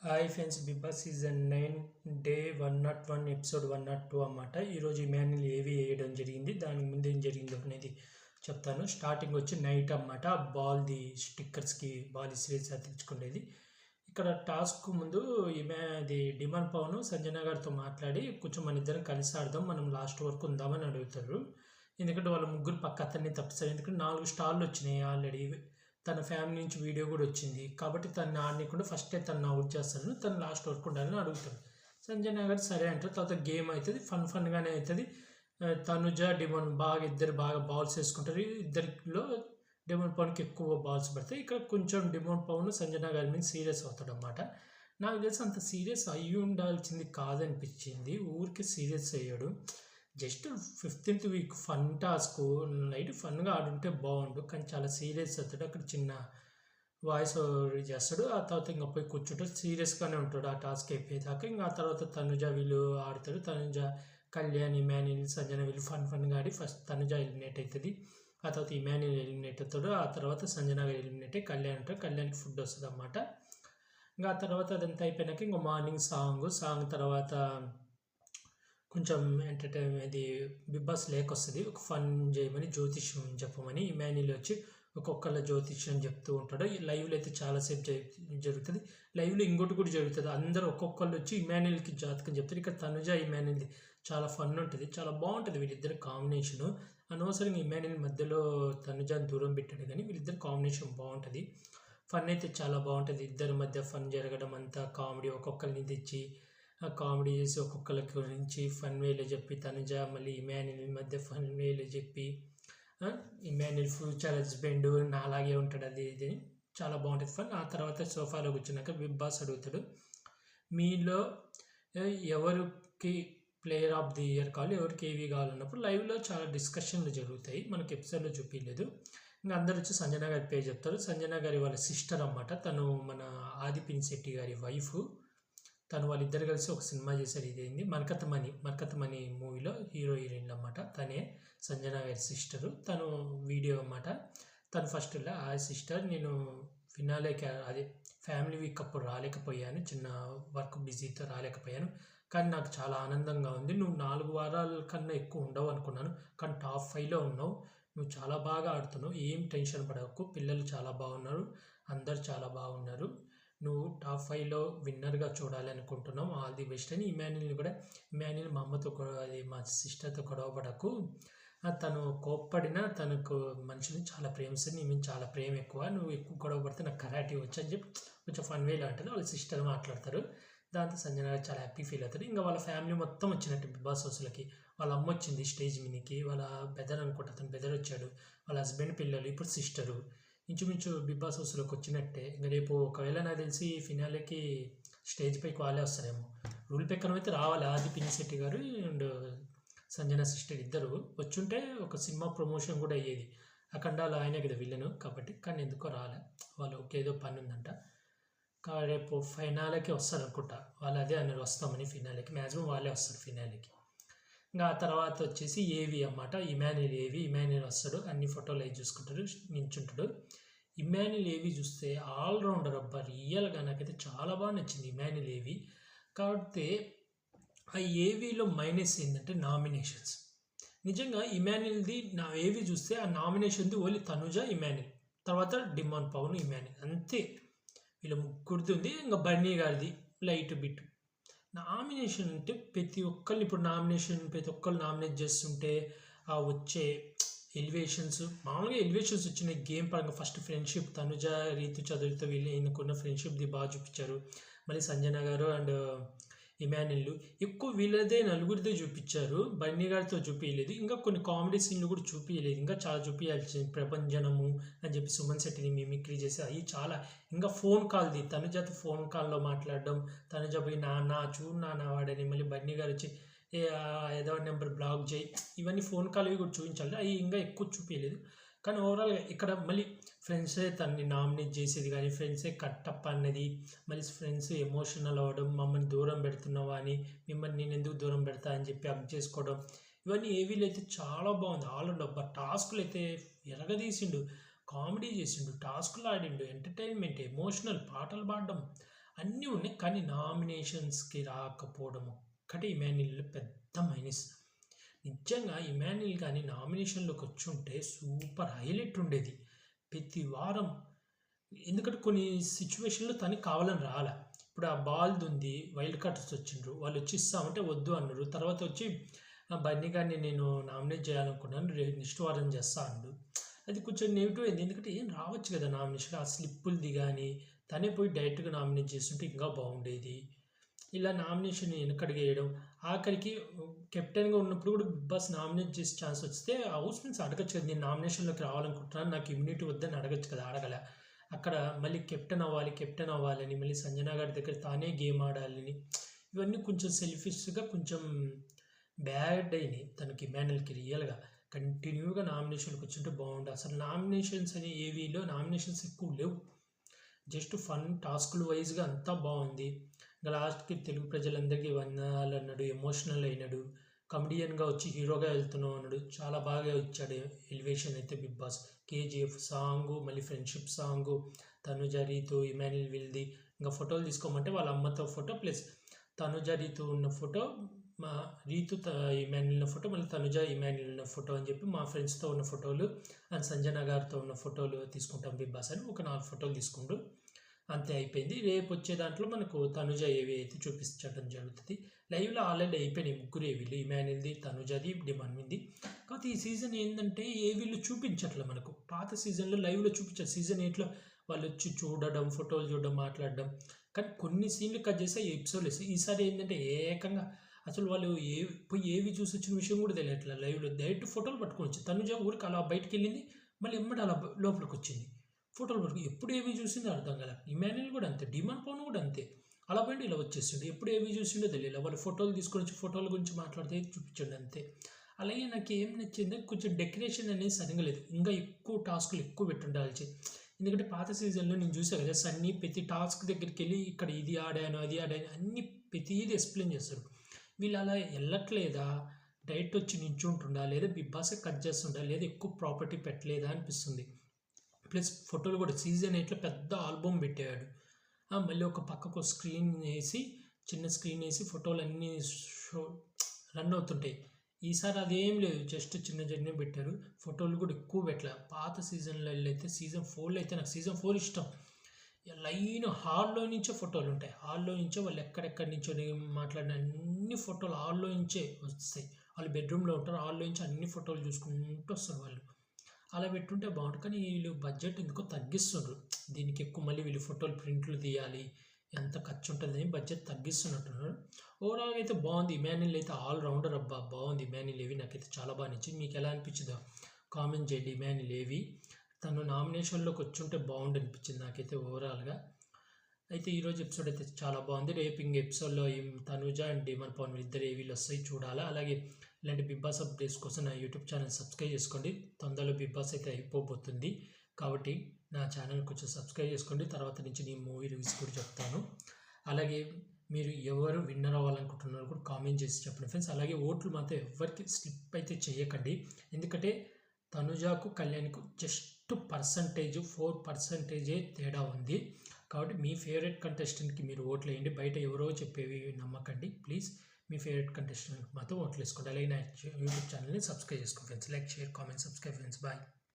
Hi friends, Bigg Boss season 9 day 101 episode 102 అన్నమాట. ఈరోజు Emmanuel ఏవి వేయడం జరిగింది, దానికి ముందు ఏం జరిగిందో అనేది చెప్తాను. స్టార్టింగ్ వచ్చి నైట్ అన్నమాట. బాల్ది స్టిక్కర్స్కి బాల్ ఇసిరేసి అతికించుకునేది. ఇక్కడ టాస్క్ ముందు అది డిమాండ్ పవన్ సంజన గారితో మాట్లాడి కొంచెం మన ఇద్దరం కలిసి ఆడదాం, మనం లాస్ట్ వరకు ఉందామని అడుగుతారు. ఎందుకంటే వాళ్ళ ముగ్గురు పక్క అతన్ని తప్పిస్తారు. ఎందుకంటే 4 స్టార్లు వచ్చినాయి ఆల్రెడీ. తన ఫ్యామిలీ నుంచి వీడియో కూడా వచ్చింది కాబట్టి తను ఆడనీయకుండా ఫస్టే తను అవుట్ చేస్తాను, తను లాస్ట్ వరకు ఉండాలని అడుగుతాడు. సంజయ్ గారు సరే అంటారు. తర్వాత గేమ్ అవుతుంది, ఫన్గానే అవుతుంది. తనుజ డిమాండ్ ఇద్దరు బాగా బాల్స్ వేసుకుంటారు. ఇద్దరిలో డిమాండ్ పవన్కి ఎక్కువ బాల్స్ పడతాయి. ఇక్కడ కొంచెం డిమాండ్ పవన్ సంజన గారి మీద సీరియస్ అవుతాడు అన్నమాట. నాకు తెలిసి అంత సీరియస్ అయ్యి ఉండాల్సింది కాదనిపించింది. ఊరికి సీరియస్ అయ్యాడు. Just 15th week fun task, night ఫన్గా ఆడుంటే బాగుండు, కానీ చాలా సీరియస్ అవుతాడు. అక్కడ చిన్న వాయిస్ చేస్తాడు. ఆ తర్వాత ఇంకా పోయి కూర్చుంటాడు, సీరియస్గానే ఉంటాడు ఆ టాస్క్ అయిపోయేదాకా. ఇంకా ఆ తర్వాత తనుజ వీళ్ళు ఆడతాడు. తనుజ, కళ్యాణ్, ఇమాన్యుల్, సంజన వీళ్ళు ఫన్గా ఆడి ఫస్ట్ తనుజ ఎలిమినేట్ అవుతుంది. ఆ తర్వాత ఇమాన్యుల్ ఎలిమినేట్ అవుతాడు. ఆ తర్వాత సంజన గారు ఎలిమినేట్ అయ్యి కళ్యాణ్ అంటారు. కళ్యాణ్కి ఫుడ్ వస్తుంది అన్నమాట. ఇంకా ఆ తర్వాత అదంతా అయిపోయినాక ఇంకా మార్నింగ్ సాంగ్ తర్వాత కొంచెం ఎంటర్టైన్ ఇది బిగ్ బాస్ వస్తుంది. ఒక ఫన్ చేయమని జ్యోతిష్యం చెప్పమని ఇమాన్యుల్ వచ్చి ఒక్కొక్కళ్ళ జ్యోతిష్యం చెప్తూ ఉంటాడు. ఈ లైవ్లో అయితే చాలాసేపు జరుగుతుంది. లైవ్లో ఇంకోటి కూడా జరుగుతుంది. అందరూ ఒక్కొక్కళ్ళు వచ్చి ఇమాన్యుల్కి జాతకం చెప్తారు. ఇక్కడ తనుజ ఇమాన్యుల్ది చాలా ఫన్ ఉంటుంది, చాలా బాగుంటుంది వీళ్ళిద్దరు కాంబినేషను. అనవసరంగా ఇమాన్యుల్ మధ్యలో తనుజాని దూరం పెట్టాడు, కానీ వీళ్ళిద్దరు కాంబినేషన్ బాగుంటుంది. ఫన్ అయితే చాలా బాగుంటుంది. ఇద్దరి మధ్య ఫన్ జరగడం అంతా కామెడీ, ఒక్కొక్కరిని తెచ్చి కామెడీ చేసి ఒక్కొక్కరి గురించి ఫన్ వేలో చెప్పి, తనుజ మళ్ళీ ఇమాన్యుల్ మధ్య ఫన్ వేలో చెప్పి, ఇమాన్యుల్ ఫ్యూచర్ హస్బెండ్ నాలాగే ఉంటాడు అది ఇది చాలా బాగుంటుంది ఫన్. ఆ తర్వాత సోఫాలో కూర్చున్నాక బిగ్ బాస్ అడుగుతాడు, మీలో ఎవరికి ప్లేయర్ ఆఫ్ ది ఇయర్ కావాలి, ఎవరికి ఏవి కావాలన్నప్పుడు లైవ్లో చాలా డిస్కషన్లు జరుగుతాయి, మనకి ఎపిసోడ్లో చూపించలేదు. ఇంకా అందరు వచ్చి సంజన గారి పేరు చెప్తారు. సంజన గారి వాళ్ళ సిస్టర్ అన్నమాట. తను మన ఆదిపిన్ శెట్టి గారి వైఫ్. తను వాళ్ళిద్దరు కలిసి ఒక సినిమా చేశారు, ఇదేంది మరకతమణి మూవీలో హీరో హీరోయిన్లు అన్నమాట. తనే సంజన గారి సిస్టరు. తను వీడియో అన్నమాట. తను ఫస్ట్ ఆ సిస్టర్, నేను ఫినాలేకి అదే ఫ్యామిలీ వీక్ అప్పుడు రాలేకపోయాను, చిన్న వర్క్ బిజీతో రాలేకపోయాను, కానీ నాకు చాలా ఆనందంగా ఉంది. నువ్వు 4 వారాల కన్నా ఎక్కువ ఉండవు అనుకున్నాను, కానీ టాప్ 5లో ఉన్నావు. నువ్వు చాలా బాగా ఆడుతున్నావు, ఏం టెన్షన్ పడకు. పిల్లలు చాలా బాగున్నారు, అందరు చాలా బాగున్నారు. నువ్వు టాప్ 5లో విన్నర్గా చూడాలి అనుకుంటున్నాం, ఆల్ ది బెస్ట్ అని. ఇమాన్యుల్ మా అమ్మతో అది మా సిస్టర్తో గొడవ పడకు, తను కోప్పడినా తనకు మనుషుని చాలా ప్రేమిస్తుంది, నీ మీద చాలా ప్రేమ ఎక్కువ, నువ్వు ఎక్కువ గొడవ పడితే నాకు కరాటే వచ్చు అని చెప్పి కొంచెం ఫన్ వేలో అంటారు. వాళ్ళ సిస్టర్ మాట్లాడతారు. దాంతో సంజన గారు చాలా హ్యాపీ ఫీల్ అవుతారు. ఇంకా వాళ్ళ ఫ్యామిలీ మొత్తం వచ్చినట్టు బిగ్ బాస్ హౌస్లకి. వాళ్ళ అమ్మ వచ్చింది స్టేజ్ మీదకి, వాళ్ళ బెదర్ అనుకుంటా, అతను బెదర్ వచ్చాడు, వాళ్ళ హస్బెండ్, పిల్లలు, ఇప్పుడు సిస్టరు ఇంచుమించు బిగ్ బాస్ హౌస్లోకి వచ్చినట్టే. ఇంకా రేపు ఒకవేళ నాకు తెలిసి ఫినాలేకి స్టేజ్ పైకి వాళ్ళే వస్తారేమో. రూల్ ప్రకారం అయితే రావాలి, ఆది పినిశెట్టి గారు అండ్ సంజన సిస్టర్ ఇద్దరు వచ్చుంటే ఒక సినిమా ప్రమోషన్ కూడా అయ్యేది. అఖండాలు ఆయనే కదా విలను కాబట్టి, కానీ ఎందుకో రాలే, వాళ్ళు ఏదో పని ఉందంట. రేపు ఫైనాలేకి వస్తారు అనుకుంటా, వాళ్ళు అదే అన్నారు వస్తామని ఫినాలేకి, మ్యాక్సిమం వాళ్ళే వస్తారు ఫినాలేకి. ఇంకా ఆ తర్వాత వచ్చేసి ఏవి అన్నమాట. ఇమాన్యుల్ వస్తాడు, అన్ని ఫోటోలు అవి చూసుకుంటాడు, నించుంటాడు. ఇమాన్యుల్ ఏవి చూస్తే ఆల్రౌండర్ అబ్బా, రియల్గా నాకైతే చాలా బాగా నచ్చింది ఇమాన్యుల్ ఏవి. కాబట్టి ఆ ఏవీలో మైనస్ ఏంటంటే నామినేషన్స్. నిజంగా ఇమాన్యుల్ది నా ఏవి చూస్తే ఆ నామినేషన్ది ఓన్లీ తనుజ, ఇమాన్యుల్, తర్వాత డిమాండ్ పవన్, ఇమాన్యుల్, అంతే. వీళ్ళ ముగ్గురిది ఉంది. ఇంకా బన్నీ గారిది లైట్ బిట్. నామినేషన్ అంటే ప్రతి ఒక్కరిని ఇప్పుడు ప్రతి ఒక్కరు నామినేట్ చేస్తుంటే ఆ వచ్చే ఎలివేషన్స్, మామూలుగా ఎలివేషన్స్ వచ్చినాయి గేమ్ పరంగా. ఫస్ట్ ఫ్రెండ్షిప్, తనుజ రీతు చదువుతో వీళ్ళు ఎన్నుకున్న ఫ్రెండ్షిప్ది బాగా చూపించారు. మళ్ళీ సంజన గారు అండ్ ఇమాన్యుల్ ఎక్కువ వీళ్ళదే నలుగురిదే చూపించారు, బన్నీ గారితో చూపించలేదు. ఇంకా కొన్ని కామెడీ సీన్లు కూడా చూపించలేదు, ఇంకా చాలా చూపించాల్సింది. ప్రభంజనము అని చెప్పి సుమన్ శెట్టిని మిమిక్రీ చేసి అవి చాలా. ఇంకా ఫోన్ కాల్ది, తనుజతో ఫోన్ కాల్లో మాట్లాడడం, తనుజ పోయి నాన్న చూడు నాన్న వాడని, మళ్ళీ బన్నీ గారు వచ్చి ఏదో నెంబర్ బ్లాక్ చేయి, ఇవన్నీ ఫోన్ కాల్వి కూడా చూపించాలి, అవి ఇంకా ఎక్కువ చూపించలేదు. కానీ ఓవరాల్గా ఇక్కడ మళ్ళీ ఫ్రెండ్సే తనని నామినేట్ చేసేది, కానీ ఫ్రెండ్సే కట్టప్ప అన్నది, మళ్ళీ ఫ్రెండ్స్ ఎమోషనల్ అవ్వడం, మమ్మల్ని దూరం పెడుతున్నావా అని, మిమ్మల్ని నేను ఎందుకు దూరం పెడతా అని చెప్పి హగ్ చేసుకోవడం, ఇవన్నీ ఏవీలు అయితే చాలా బాగుంది. ఆల్రౌండర్. టాస్కులు అయితే ఎరగదీసిండు, కామెడీ చేసిండు, టాస్కులు ఆడిండు, ఎంటర్టైన్మెంట్, ఎమోషనల్, పాటలు పాడడం, అన్నీ ఉన్నాయి. కానీ నామినేషన్స్‌కి రాకపోవడం ఒక్కటే ఇమాన్యుయేల్‌లో పెద్ద మైనస్. నిజంగా ఇమాన్యుయేల్ కానీ నామినేషన్‌లోకి వచ్చుంటే సూపర్ హైలైట్ ఉండేది. ప్రతి వారం ఎందుకంటే కొన్ని సిచ్యువేషన్‌లో తనకి కావాలని రాలా. ఇప్పుడు ఆ బాల్‌ది ఉంది. వైల్డ్ కార్డ్స్ వచ్చిండ్రు. వాళ్ళు వచ్చి ఇస్తామంటే వద్దు అన్నారు. తర్వాత వచ్చి బన్నీ గారిని నేను నామినేట్ చేయాలనుకున్నాను. నెక్స్ట్ వారం చేస్తా అన్నాడు. అది కొంచెం నెగెటివ్ అయింది. ఎందుకంటే ఏం రావచ్చు కదా నామినేషన్. ఆ స్లిప్పులది కానీ తనే పోయి డైరెక్ట్‌గా నామినేట్ చేస్తుంటే ఇంకా బాగుండేది. ఇలా నామినేషన్ వెనకడుగేయడం. ఆఖరికి కెప్టెన్‌గా ఉన్నప్పుడు కూడా బిగ్ బాస్ నామినేట్ చేసే ఛాన్స్ వస్తే హౌస్ మేట్స్ అడగొచ్చు కదా! నేను నామినేషన్‌లోకి రావాలనుకుంటున్నాను. నాకు ఇమ్యూనిటీ వద్దని అడగొచ్చు కదా! అడగల. అక్కడ మళ్ళీ కెప్టెన్ అవ్వాలని, మళ్ళీ సంజన గారి దగ్గర తానే గేమ్ ఆడాలని ఇవన్నీ కొంచెం సెల్ఫిష్‌గా కొంచెం బ్యాడ్ అయినాయి తనకి ఇమాన్యుయేల్‌కి రియల్‌గా. కంటిన్యూగా నామినేషన్‌కి వచ్చుంటే బాగుండు. అసలు నామినేషన్స్ అని ఏవీలో నామినేషన్స్ ఎక్కువ లేవు. జస్ట్ ఫన్ టాస్కులు వైజ్‌గా అంతా బాగుంది. ఇంకా లాస్ట్‌కి తెలుగు ప్రజలందరికీ వందనాలు అన్నాడు. ఎమోషనల్ అయినాడు. కమెడియన్‌గా వచ్చి హీరోగా వెళ్తున్నావు అన్నాడు. చాలా బాగా ఇచ్చాడు ఎలివేషన్ అయితే బిగ్ బాస్. కేజీఎఫ్ సాంగు, మళ్ళీ friendship song, Tanuja, Ritu, Emmanuel వీళ్ళది. ఇంకా ఫోటోలు తీసుకోమంటే వాళ్ళ అమ్మతో ఫోటో ప్లస్ తనుజ, రీతు ఉన్న ఫోటో, మా రీతు ఇమాన్యుయేల్ ఉన్న ఫోటో, మళ్ళీ తనుజ ఇమాన్యుయేల్ ఉన్న ఫోటో అని చెప్పి మా ఫ్రెండ్స్తో ఉన్న ఫోటోలు అండ్ సంజన గారితో ఉన్న ఫోటోలు తీసుకుంటాం బిగ్ బాస్ అని ఒక 4 ఫోటోలు తీసుకుంటూ అంతే అయిపోయింది. రేపు వచ్చే దాంట్లో మనకు తనుజ ఏవి అయితే చూపించడం జరుగుతుంది. లైవ్లో ఆల్రెడీ అయిపోయినాయి ముగ్గురు ఏవీలు. ఇమాన్యుయేల్ది, తనుజది, డిమాన్వింది. కాకపోతే ఈ సీజన్ ఏంటంటే ఏవీలు చూపించట్లే మనకు. పాత సీజన్లో లైవ్లో చూపించారు. సీజన్ 8లో వాళ్ళు వచ్చి చూడడం, ఫోటోలు చూడడం, మాట్లాడడం. కానీ కొన్ని సీన్లు కట్ చేస్తే ఎపిసోడ్లు వేస్తాయి. ఈసారి ఏంటంటే ఏకంగా అసలు వాళ్ళు పోయి ఏవి చూసి వచ్చిన విషయం కూడా తెలియట్లేదు. లైవ్లో డైరెక్ట్ ఫోటోలు పట్టుకొని వచ్చి తనుజ ఊరికి అలా బయటికి వెళ్ళింది, మళ్ళీ ఎమ్మడి అలా లోపలికి వచ్చింది. ఫోటోలు పట్టుకుని ఎప్పుడు ఏవి చూసిందో అర్థం కాలే. ఇమాన్యుయేల్ కూడా అంతే, డిమాండ్ పవన్ కూడా అంతే. అలా పోయింది ఇలా వచ్చేసిండు. ఎప్పుడు ఏవి చూసిండో తెలియదు. వాళ్ళు ఫోటోలు తీసుకొని వచ్చి ఫోటోల గురించి మాట్లాడితే చూపించండి అంతే. అలాగే నాకు ఏం నచ్చింది కొంచెం డెకరేషన్ అనేది సరిగా లేదు. ఇంకా ఎక్కువ టాస్కులు ఎక్కువ పెట్టుండాల్సి. ఎందుకంటే పాత సీజన్లో నేను చూసా కదా సన్నీ ప్రతి టాస్క్ దగ్గరికి వెళ్ళి ఇక్కడ ఇది ఆడాను అది ఆడాను అన్ని ప్రతిది ఎక్స్ప్లెయిన్ చేస్తారు. వీళ్ళు అలా వెళ్ళట్లేదా, డైరెక్ట్ వచ్చి నించుంటుండా, లేదా బిగ్ బాసే కట్ చేస్తుండా, లేదా ఎక్కువ ప్రాపర్టీ పెట్టలేదా అనిపిస్తుంది. ప్లస్ ఫోటోలు కూడా సీజన్ 8లో పెద్ద ఆల్బమ్ పెట్టాడు. మళ్ళీ ఒక పక్కకు స్క్రీన్ వేసి చిన్న స్క్రీన్ వేసి ఫోటోలు అన్నీ షో రన్ అవుతుంటాయి. ఈసారి అదేం లేదు, జస్ట్ చిన్న చిన్నవి పెట్టారు. ఫోటోలు కూడా ఎక్కువ పెట్టలే. పాత సీజన్లో అయితే సీజన్ 4లో అయితే నాకు సీజన్ 4 ఇష్టం. లైన్ హాల్లో నుంచే ఫోటోలు ఉంటాయి. హాల్లో నుంచే వాళ్ళు ఎక్కడెక్కడి నుంచో మాట్లాడిన అన్ని ఫోటోలు హాల్లో నుంచే వస్తాయి. వాళ్ళు బెడ్రూమ్లో ఉంటారు, హాల్లో నుంచి అన్ని ఫోటోలు చూసుకుంటూ వస్తారు వాళ్ళు. అలా పెట్టుంటే బాగుంటుంది. కానీ వీళ్ళు బడ్జెట్ ఎందుకో తగ్గిస్తున్నారు. దీనికి ఎక్కువ మళ్ళీ వీళ్ళు ఫోటోలు ప్రింట్లు తీయాలి, ఎంత ఖర్చు ఉంటుందని బడ్జెట్ తగ్గిస్తున్నట్టున్నారు. ఓవరాల్గా అయితే బాగుంది. ఇమాన్యుయేల్ అయితే ఆల్ రౌండర్ అబ్బా బాగుంది. ఇమాన్యుయేల్ ఏవి నాకైతే చాలా బాగా నచ్చింది. మీకు ఎలా అనిపించిందో కామెంట్ చేయండి. ఇమాన్యుయేల్ ఏవి తను నామినేషన్లోకి వచ్చుంటే బాగుండు అనిపించింది నాకైతే ఓవరాల్గా. అయితే ఈరోజు ఎపిసోడ్ అయితే చాలా బాగుంది. రేపు ఇంక ఎపిసోడ్లో తనుజ అండ్ డిమాండ్ పవన్ ఇద్దరు ఏవీలు వస్తాయి చూడాలా. అలాగే ఇలాంటి బిగ్ బాస్ అప్డేట్స్ కోసం నా యూట్యూబ్ ఛానల్ సబ్స్క్రైబ్ చేసుకోండి. తొందరలో బిగ్ బాస్ అయితే అయిపోబోతుంది కాబట్టి నా ఛానల్ కొంచెం సబ్స్క్రైబ్ చేసుకోండి. తర్వాత నుంచి నేను మూవీ రివ్యూస్ కూడా చెప్తాను. అలాగే మీరు ఎవరు విన్నర్ అవ్వాలనుకుంటున్నారో కూడా కామెంట్ చేసి చెప్పండి ఫ్రెండ్స్. అలాగే ఓట్లు మాత్రం ఎవరికి స్లిప్ అయితే చేయకండి. ఎందుకంటే తనుజాకు కళ్యాణ్కు జస్ట్ పర్సంటేజ్ 4% తేడా ఉంది. కాబట్టి మీ ఫేవరెట్ కంటెస్టెంట్కి మీరు ఓట్లు వేయండి. బయట ఎవరో చెప్పేవి నమ్మకండి ప్లీజ్. మీ ఫేవరెట్ కంటెస్టెంట్కి మాత్రం ఓట్లు వేసుకోండి. అలాగే నా యూట్యూబ్ ఛానల్ని సబ్స్క్రైబ్ చేసుకోండి friends. Like, share, comment, subscribe friends. Bye.